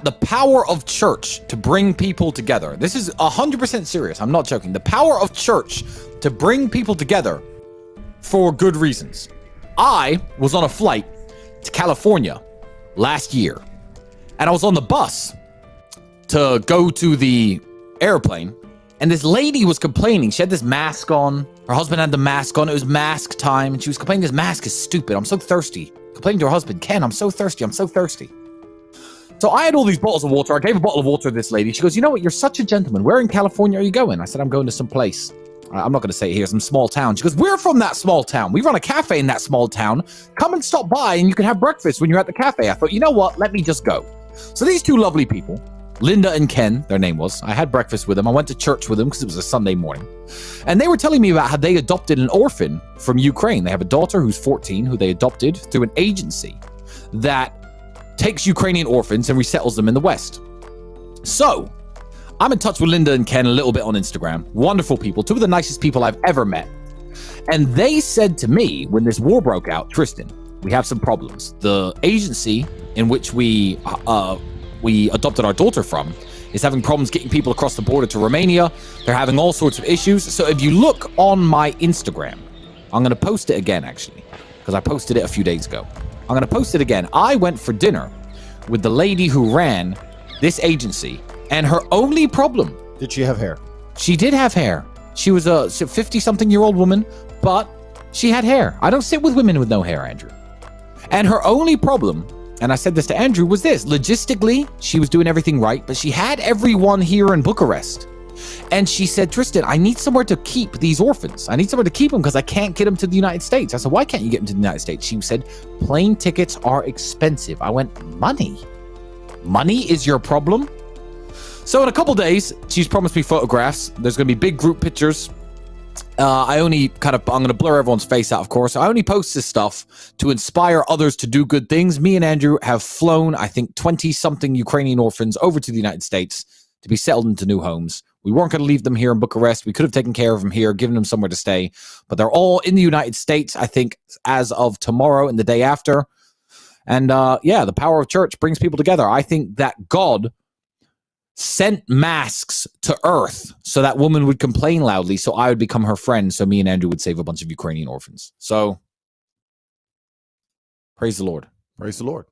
The power of church to bring people together. This is 100% serious. I'm not joking. The power of church to bring people together for good reasons. I was on a flight to California last year, and I was on the bus to go to the airplane, and this lady was complaining. She had this mask on. Her husband had the mask on. It was mask time, and she was complaining this mask is stupid. I'm so thirsty. Complaining to her husband, Ken, I'm so thirsty. I'm so thirsty. So I had all these bottles of water. I gave a bottle of water to this lady. She goes, you know what? You're such a gentleman. Where in California are you going? I said, I'm going to some place. I'm not going to say it here, some small town. She goes, we're from that small town. We run a cafe in that small town. Come and stop by and you can have breakfast when you're at the cafe. I thought, you know what? Let me just go. So these two lovely people, Linda and Ken, their name was, I had breakfast with them. I went to church with them because it was a Sunday morning. And they were telling me about how they adopted an orphan from Ukraine. They have a daughter who's 14 who they adopted through an agency that takes Ukrainian orphans and resettles them in the West. So, I'm in touch with Linda and Ken a little bit on Instagram. Wonderful people, two of the nicest people I've ever met. And they said to me when this war broke out, Tristan, we have some problems. The agency in which we adopted our daughter from is having problems getting people across the border to Romania. They're having all sorts of issues. So if you look on my Instagram, I'm going to post it again, actually, because I posted it a few days ago. I'm going to post it again. I went for dinner with the lady who ran this agency, and her only problem... Did she have hair? She did have hair. She was a 50-something-year-old woman, but she had hair. I don't sit with women with no hair, Andrew. And her only problem, and I said this to Andrew, was this. Logistically, she was doing everything right, but she had everyone here in Bucharest. And she said, Tristan, I need somewhere to keep these orphans. I need somewhere to keep them because I can't get them to the United States. I said, why can't you get them to the United States? She said, plane tickets are expensive. I went, money? Money is your problem? So in a couple days, she's promised me photographs. There's going to be big group pictures. I'm going to blur everyone's face out, of course. I only post this stuff to inspire others to do good things. Me and Andrew have flown, I think, 20-something Ukrainian orphans over to the United States to be settled into new homes. We weren't going to leave them here in Bucharest. We could have taken care of them here, given them somewhere to stay. But they're all in the United States, I think, as of tomorrow and the day after. And the power of church brings people together. I think that God sent masks to earth so that woman would complain loudly, so I would become her friend, so me and Andrew would save a bunch of Ukrainian orphans. So, praise the Lord. Praise the Lord.